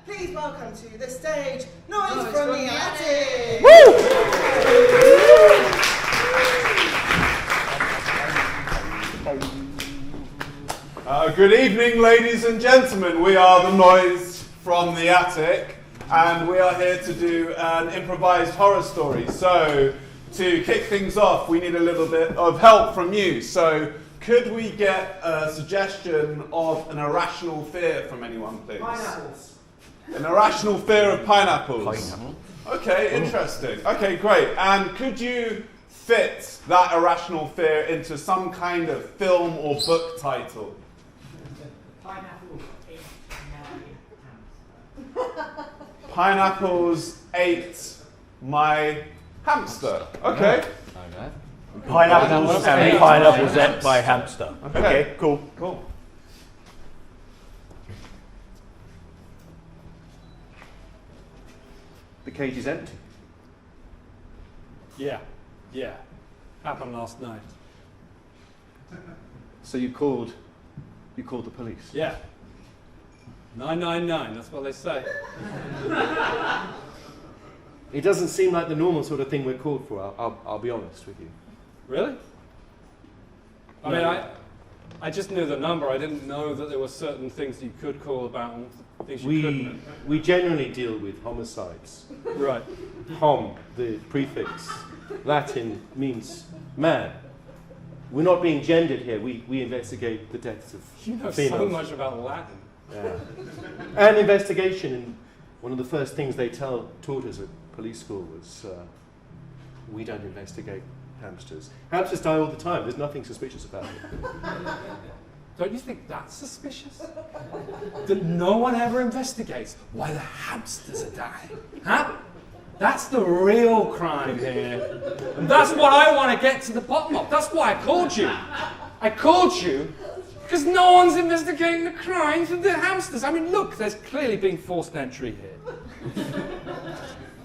please welcome to the stage, Noise from the Attic! Good evening, ladies and gentlemen. We are the Noise from the Attic, and we are here to do an improvised horror story. So, to kick things off, we need a little bit of help from you. So, could we get a suggestion of an irrational fear from anyone, please? Pineapples. An irrational fear of pineapples? Pineapple. Okay, interesting. Okay, great. And could you fit that irrational fear into some kind of film or book title? Pineapples ate my hamster. Pineapples ate my hamster. Okay. Pineapples and pineapples ate by hamster. Okay, cool. Cool. The cage is empty. Yeah. Happened last night. So you called the police. Yeah. 999, that's what they say. It doesn't seem like the normal sort of thing we're called for. I'll be honest with you. Really? I mean, I just knew the number. I didn't know that there were certain things you could call about and things you couldn't. We generally deal with homicides. Right. Hom, the prefix, Latin means man. We're not being gendered here. We investigate the deaths of You know females. so much about Latin. Yeah. And investigation. And one of the first things they taught us at police school was we don't investigate hamsters. Hamsters die all the time. There's nothing suspicious about it. Don't you think that's suspicious? That no one ever investigates why the hamsters are dying? Huh? That's the real crime here. And that's what I want to get to the bottom of. That's why I called you. I called you because no one's investigating the crimes of the hamsters. I mean, look, there's clearly been forced entry here.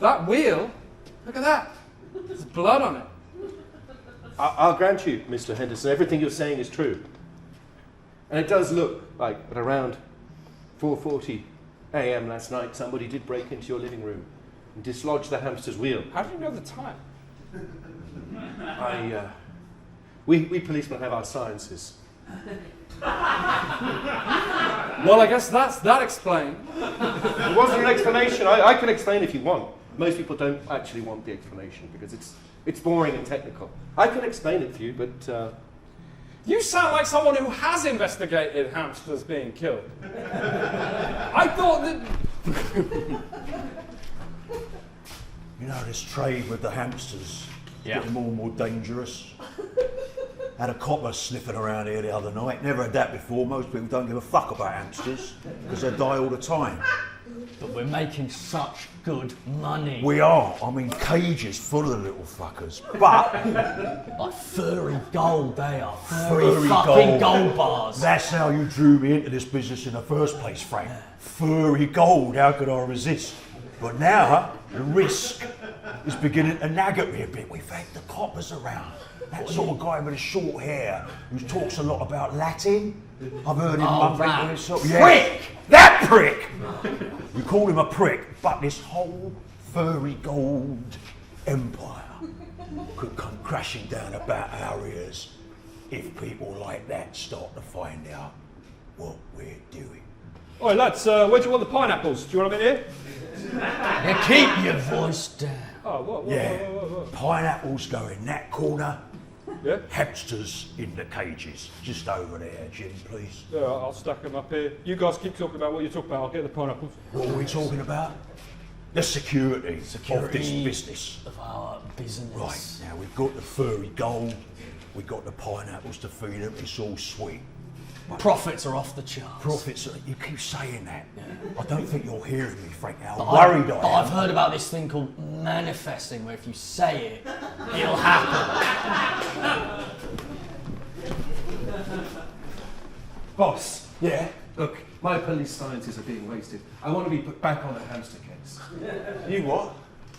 That wheel, look at that. There's blood on it. I'll grant you, Mr. Henderson, everything you're saying is true. And it does look like at around 4:40 a.m. last night, somebody did break into your living room and dislodge the hamster's wheel. How do you know the time? We policemen have our sciences. Well, I guess that explains. It wasn't an explanation. I can explain if you want. Most people don't actually want the explanation because it's boring and technical. I can explain it to you, but... You sound like someone who has investigated hamsters being killed. I thought that... You know, this trade with the hamsters getting more and more dangerous. Had a copper sniffing around here the other night. Never had that before. Most people don't give a fuck about hamsters because they die all the time. But we're making such good money. We are. I mean, cages full of little fuckers. But Like furry gold, they are. Furry fucking gold. gold bars. that's how you drew me into this business in the first place, Frank. Furry gold. How could I resist? But now the risk is beginning to nag at me a bit. We've had the coppers around. That sort of guy with the short hair who talks a lot about Latin. I've heard him mumbling that to himself. prick! That prick! We call him a prick, but this whole furry gold empire could come crashing down about our ears if people like that start to find out what we're doing. Oi, lads, where do you want the pineapples? Do you want them in here? Yeah, keep your voice down. Oh, what? Yeah, pineapples go in that corner, Yeah? hamsters in the cages. Just over there, Jim, please. Yeah, I'll stack them up here. You guys keep talking about what you're talking about. I'll get the pineapples. What are we talking about? The security of this business. Of our business. Right, now we've got the furry gold, we've got the pineapples to feed them, it's all sweet. Profits are off the charts. Profits, you keep saying that. I don't think you're hearing me, Frank, how But worried But I am. I've heard about this thing called manifesting, where if you say it, it'll happen. Boss, Yeah? look, my police sciences are being wasted. I want to be put back on a hamster case. You what?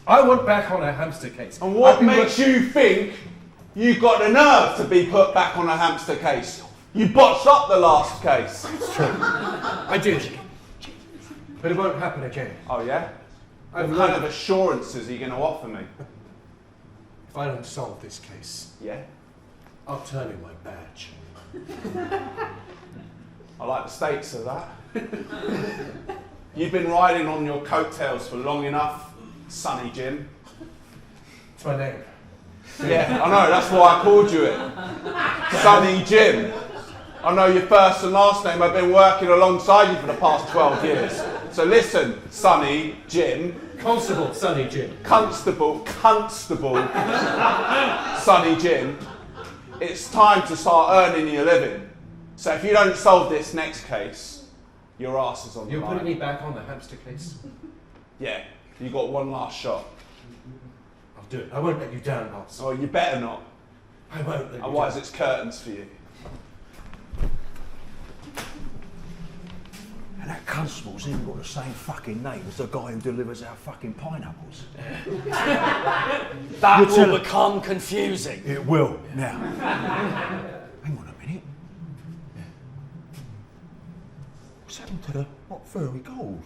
I want back on a hamster case. And what makes you think you got the nerve to be put back on a hamster case? You botched up the last case. I did. But it won't happen again. Oh, yeah? I've What kind learned- of assurances are you going to offer me? If I don't solve this case, Yeah? I'll turn in my badge. I like the stakes of that. You've been riding on your coattails for long enough, Sonny Jim. It's my name. Yeah, I know, that's why I called you it. Sonny Jim. I know your first and last name. I've been working alongside you for the past 12 years. So listen, Sonny Jim. Constable Sonny Jim. Constable, Sonny Jim. It's time to start earning your living. So if you don't solve this next case, your ass is on the You're line. putting me back on the hamster case? Yeah, you got one last shot. I'll do it. I won't let you down, boss. Oh, you better not. I won't let you Otherwise down. it's curtains for you. And that constable's even got the same fucking name as the guy who delivers our fucking pineapples. That You're will telling- become confusing. It will, now. Hang on a minute. What's happened to the furry gold?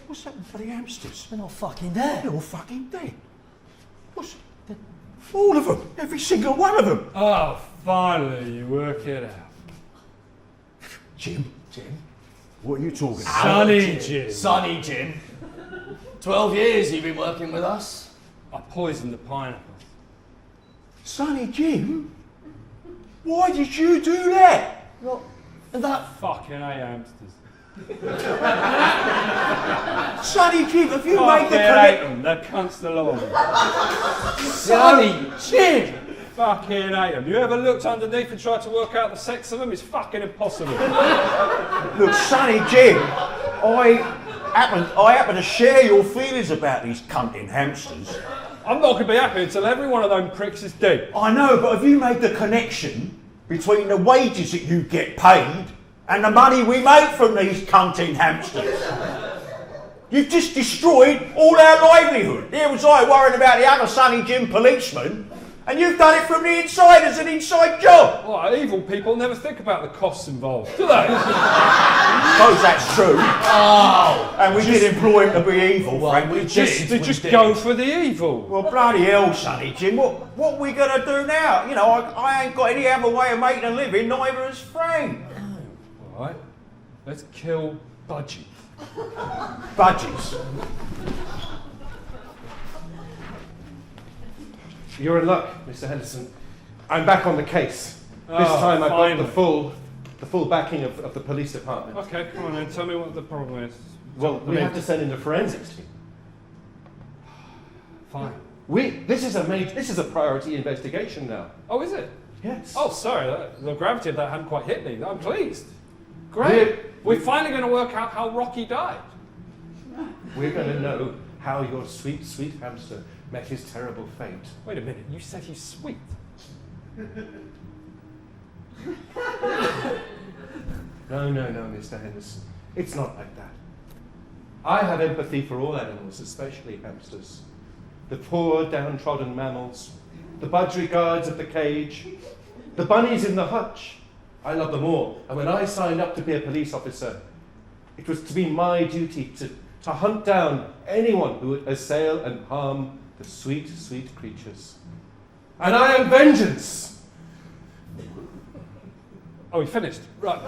What's happened to the hamsters? They're not fucking there. They're all fucking dead. All of them, every single one of them. Oh, finally, you work it out. Jim, what are you talking about? Sonny Jim. Sonny Jim. 12 years you've been working with us. I poisoned the pineapple. Sonny Jim? Why did you do that? Well, that Fucking A hamsters. Sonny Jim, have you made Fucking the hate correct... them. They're cunts along. Sonny Jim. Fucking hate them. You ever looked underneath and tried to work out the sex of them? It's fucking impossible. Look, Sonny Jim, I happen to share your feelings about these cunting hamsters. I'm not going to be happy until every one of them pricks is dead. I know, but have you made the connection between the wages that you get paid and the money we make from these cunting hamsters? You've just destroyed all our livelihood. Here was I worrying about the other Sonny Jim policeman, and you've done it from the inside as an inside job. Well, evil people never think about the costs involved, do they? I suppose that's true. Oh. And we did employ him to be evil, Well, Frank. we We did. They just go for the evil. Well, bloody hell, Sonny Jim, what are we going to do now? You know, I ain't got any other way of making a living, neither has Frank. All right, let's kill Budgie. Budgies. You're in luck, Mr. Henderson. I'm back on the case. This Oh, time I've got finally. the full backing of the police department. Okay, come on then, tell me what the problem is. Well, we have to send in a forensics team. Fine. This is a priority investigation now. Oh, is it? Yes. Oh, sorry, the gravity of that hadn't quite hit me. I'm pleased. Great. We're finally going to work out how Rocky died. We're going to know how your sweet, sweet hamster met his terrible fate. Wait a minute, you said he's sweet. No, Mr. Henderson. It's not like that. I have empathy for all animals, especially hamsters. The poor, downtrodden mammals, the budgerigars of the cage, the bunnies in the hutch. I love them all. And when I signed up to be a police officer, it was to be my duty to hunt down anyone who would assail and harm the sweet, sweet creatures. And I am vengeance! Oh, he finished. Right.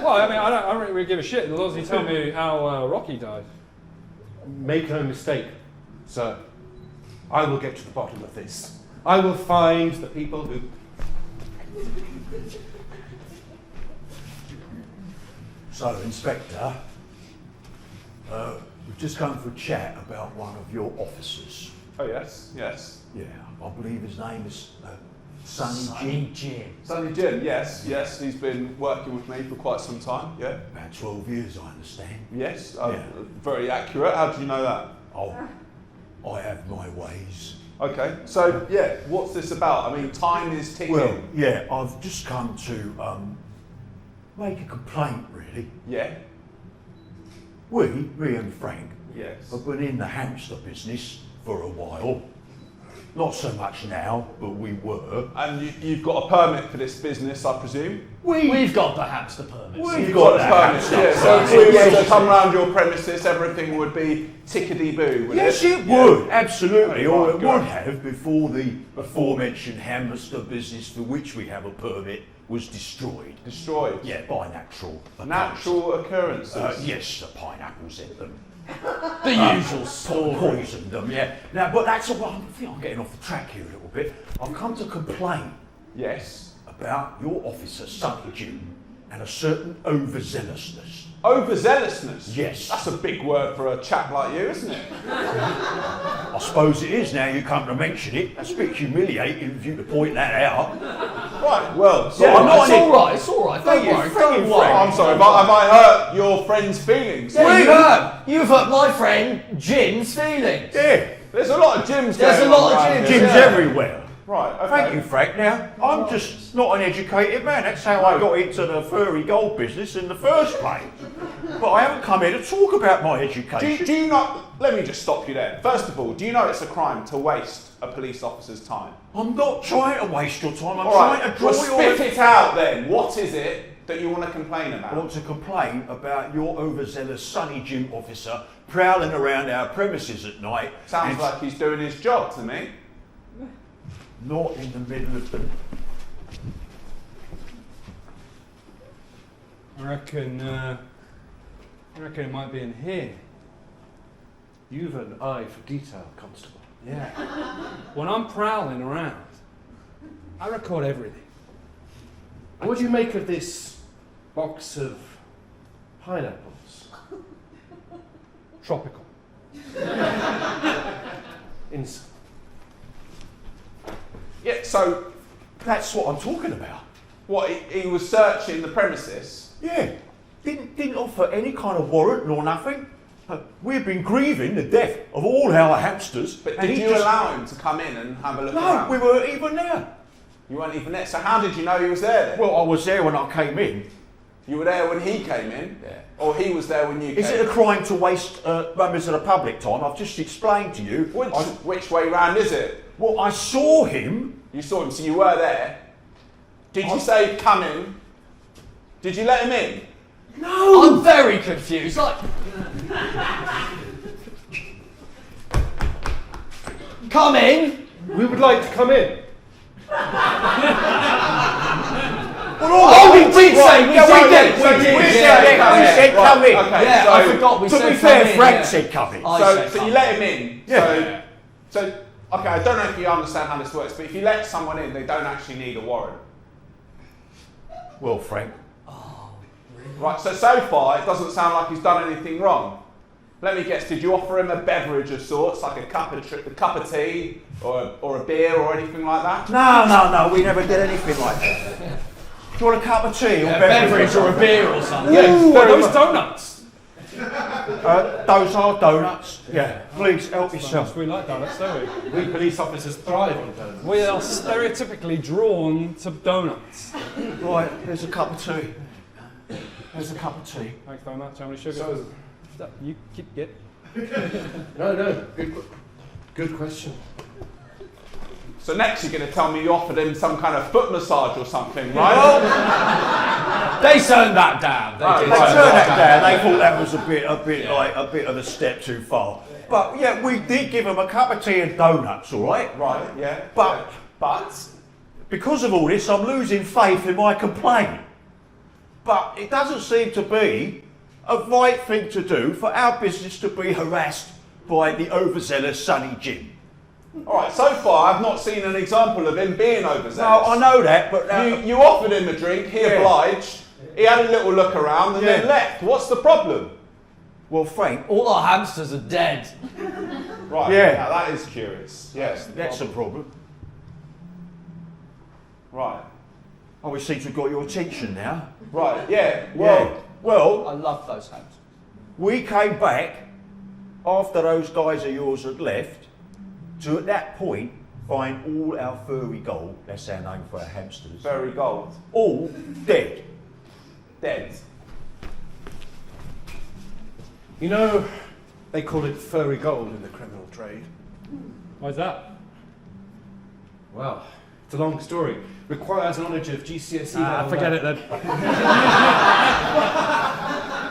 Well, I mean, I don't really give a shit as long as you tell me how Rocky died. Make no mistake, sir. I will get to the bottom of this. I will find the people who... So, Inspector, we've just come for a chat about one of your officers. Oh, yes, yes. Yeah, I believe his name is Sonny Sonny Jim. Jim. Sonny Jim, yes, he's been working with me for quite some time, yeah. About 12 years, I understand. Yes, Yeah. very accurate. How do you know that? Oh, I have my ways. Okay, so, yeah, what's this about? I mean, time is ticking. Well, yeah, I've just come to make a complaint, really. Yeah, Me and Frank, yes. have been in the hamster business for a while. Not so much now, but we were. And you've got a permit for this business, I presume? We've got the hamster permits. We've You've got got that a permit, hamster yeah. So if we permit. were to come round your premises, everything would be tickety-boo, would Yes, it? it would, absolutely. Right, Or it good. would have before the aforementioned hamster business for which we have a permit was destroyed. Destroyed? Yeah, by natural occurrence. Natural occurrences? Yes, the pineapples in them. The usual story. Poisoned them, yeah. Now, but that's all. I think I'm getting off the track here a little bit. I've come to complain Yes. about your officer, Sonny Jim, and a certain overzealousness. Overzealousness? Yes. That's a big word for a chap like you, isn't it? I suppose it is now you come to mention it. That's a bit humiliating of you to point that out. Right, well, Yeah, sorry. I'm not It's all right. It's all right. Don't worry. Don't Oh, worry. I'm sorry, but have I hurt your friend's feelings? Yeah, you've hurt my friend Jim's feelings. Yeah, There's a lot of gyms There's going a lot on of around gyms. here. Jim's Yeah. everywhere. Right, okay. Thank you, Frank. Now, I'm just not an educated man. That's how I got into the furry gold business in the first place. But I haven't come here to talk about my education. Do you not, let me just stop you there. First of all, do you know it's a crime to waste a police officer's time? I'm not trying to waste your time. I'm All trying right, to draw well, your... spit it out then. What is it that you want to complain I about? want to complain about your overzealous Sonny Jim officer prowling around our premises at night. Sounds and like he's doing his job to me. not in the middle of the... I reckon it might be in here. You've an eye for detail, Constable. Yeah. When I'm prowling around, I record everything. What do you make of this box of pineapples? Tropical. Yeah, so That's what I'm talking about. what, he was searching the premises? Yeah, didn't offer any kind of warrant nor nothing. We've been grieving the death of all our hamsters. But and did he you just- allow him to come in and have a look No, around? we weren't even there. You weren't even there. So how did you know he was there then? Well, I was there when I came in. You were there when he came in? Yeah. Or he was there when you Is came it a crime to waste members of the public time? I've just explained to you. Which way round is it? Well, I saw him. You saw him, so you were there. Did you say come in? Did you let him in? No. I'm very confused. Like, come in. We would like to come in. Oh, we did say we did. We said come in. Okay, Yeah, so, I forgot we To said be fair, come in, Frank yeah. said come in. I So said you come let him in. Yeah. So, okay, I don't know if you understand how this works, but if you let someone in, they don't actually need a warrant. Well, Frank, Right, so far, it doesn't sound like he's done anything wrong. Let me guess, did you offer him a beverage of sorts, like a cup of tea, or a beer, or anything like that? no, we never did anything like that. Do you want a cup of tea or A beverage? beverage or a beer or something. Yes, those donuts. Those are donuts. Yeah, please help yourself. We like donuts, don't We police officers thrive on donuts. we? We are stereotypically drawn to donuts. Right, here's a cup of tea. There's a cup of tea. Thanks very much. How many sugars? So- You keep get. No, good question. So next you're going to tell me you offered him some kind of foot massage or something, right? They turned that down. Oh, They They did. right. turned that down. They thought that was a bit of a step too far. But yeah, we did give them a cup of tea and donuts, all right? Right, yeah. But- But, Because of all this, I'm losing faith in my complaint. But it doesn't seem to be a right thing to do for our business to be harassed by the overzealous Sonny Jim. alright, so far I've not seen an example of him being overzealous. No, I know that, but You offered him a drink, he Yeah. obliged, he had a little look around and then Yeah. left. What's the problem? well, Frank, All our hamsters are dead. Right, Yeah. now that is curious. Yes, that's a problem. right. Oh, we seem to have got your attention now. Right, yeah, Well, well, I love those hamsters. we came back after those guys of yours had left to, at that point, find all our furry gold, that's our name for our hamsters, very gold. all dead. Dead. You know, they call it furry gold in the criminal trade. Why's that? Well, it's a long story. Requires knowledge of GCSE. Forget it then.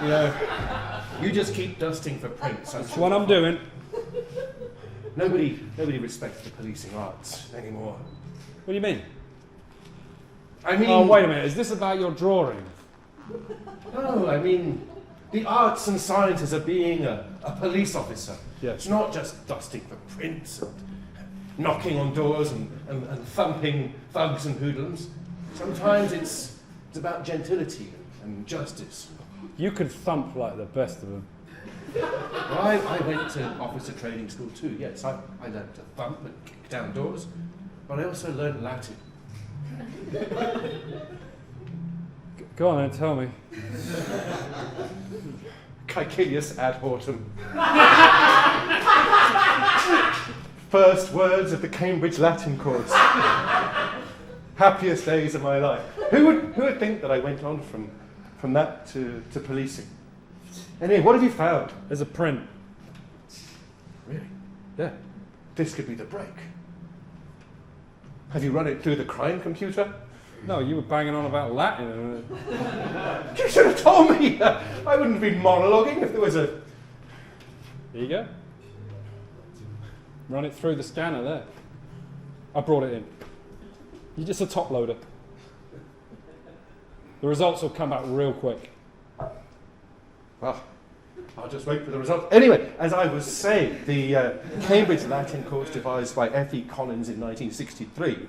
You know, you just keep dusting for prints. That's what I'm doing. Nobody respects the policing arts anymore. What do you mean? I mean... Oh, wait a minute. Is this about your drawing? No, I mean, the arts and sciences of being a police officer. Yes. It's not just dusting for prints and knocking on doors and thumping thugs and hoodlums. Sometimes it's about gentility and justice. You could thump like the best of them. Well, I went to officer training school too, yes. I learned to thump and kick down doors, but I also learned Latin. Go on then, tell me. Caecilius ad hortum. First words of the Cambridge Latin course. Happiest days of my life. Who would think that I went on from that to policing? Anyway, what have you found? There's a print. Really? Yeah. This could be the break. Have you run it through the crime computer? No, you were banging on about Latin. You should have told me. I wouldn't have been monologuing if there was a... There you go. Run it through the scanner there. I brought it in. You're just a top loader. The results will come back real quick. Well, I'll just wait for the results. Anyway, as I was saying, the Cambridge Latin course devised by F.E. Collins in 1963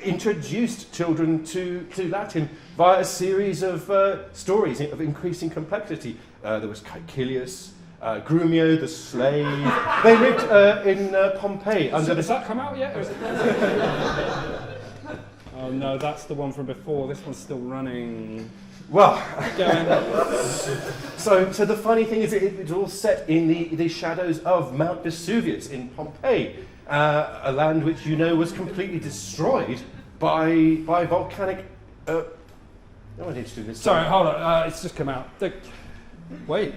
introduced children to Latin via a series of stories of increasing complexity. There was Caecilius, Grumio the slave. They lived in Pompeii. Has that come out yet? Or is it... Oh no, that's the one from before. This one's still running. Well, Going. so the funny thing is it's all set in the shadows of Mount Vesuvius in Pompeii, a land which you know was completely destroyed by volcanic... no one needs to do this. Sorry, hold on. It's just come out. Wait.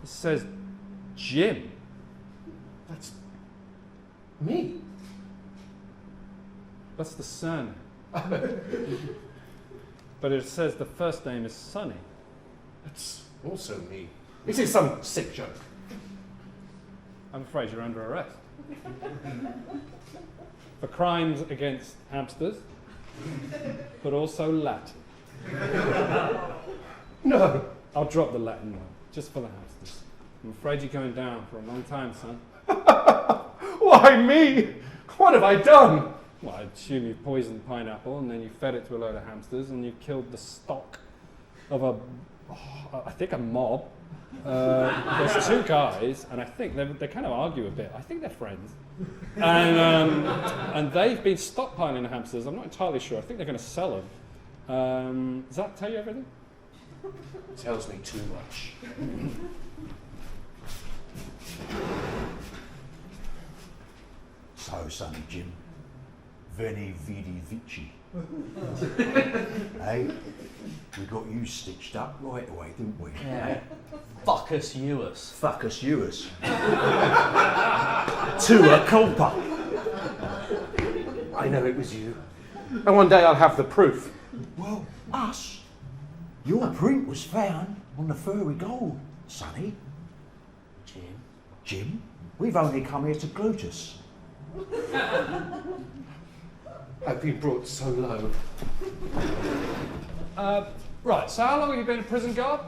It says Jim. That's me. That's the surname. But it says the first name is Sonny. That's also me. This is some sick joke. I'm afraid you're under arrest. For crimes against hamsters, but also Latin. No. I'll drop the Latin one, just for the hamsters. I'm afraid you're going down for a long time, son. Why me? What have I done? Well, I assume you poisoned pineapple and then you fed it to a load of hamsters and you killed the stock of I think a mob. There's two guys, and I think they kind of argue a bit. I think they're friends. And they've been stockpiling the hamsters. I'm not entirely sure. I think they're going to sell them. Does that tell you everything? Tells me too much. So, Sonny Jim, Veni Vidi Vici. Hey, we got you stitched up right away, didn't we? Yeah. Fuckus Ewers. Fuckus Ewers. To a culpa. I know it was you. And one day I'll have the proof. Well, us. Your print was found on the furry gold, Sonny. Jim, we've only come here to Glutus. I've been brought so low. Right, so how long have you been a prison guard?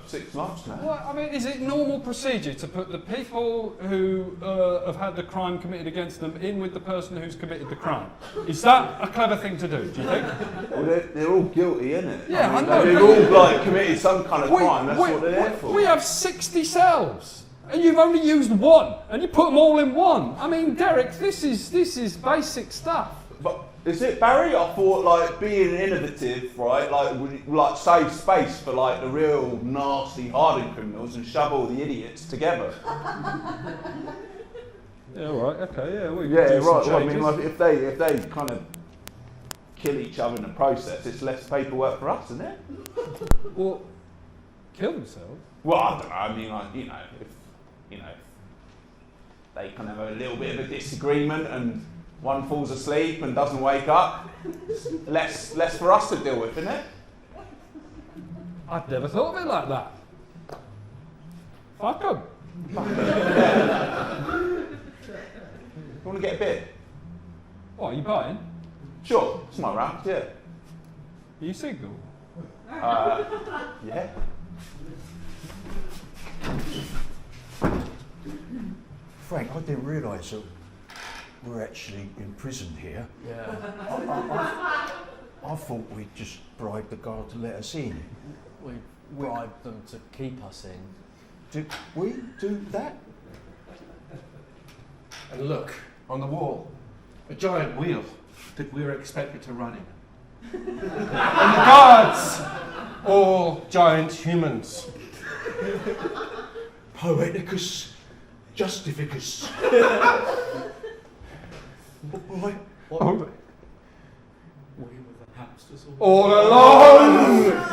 6 months now. Well, I mean, is it normal procedure to put the people who have had the crime committed against them in with the person who's committed the crime? Is that a clever thing to do, do you think? Well, they're all guilty, innit? Yeah, I know. They've all committed some kind of crime. That's what they're there for. We have 60 cells, and you've only used one, and you put them all in one. I mean, Derek, this is basic stuff. But is it, Barry? I thought being innovative, right? Would save space for the real nasty hardened criminals and shove all the idiots together. Yeah, right. Okay. Yeah. Well, Yeah, right. Well, I mean, if they kind of kill each other in the process, it's less paperwork for us, isn't it? Well, kill themselves. Well, I don't know. I mean, they kind of have a little bit of a disagreement and one falls asleep and doesn't wake up. Less for us to deal with, isn't it? I've never thought of it like that. Fuck 'em. You want to get a bit? What, are you buying? Sure, it's my round, yeah. Are you single? Yeah. Frank, I didn't realise that we're actually imprisoned here. Yeah. I thought we'd just bribe the guard to let us in. We bribed them to keep us in. Did we do that? And look, on the wall, a giant wheel that we're expected to run in. And the guards, all giant humans. Poeticus justificus. Why? All along!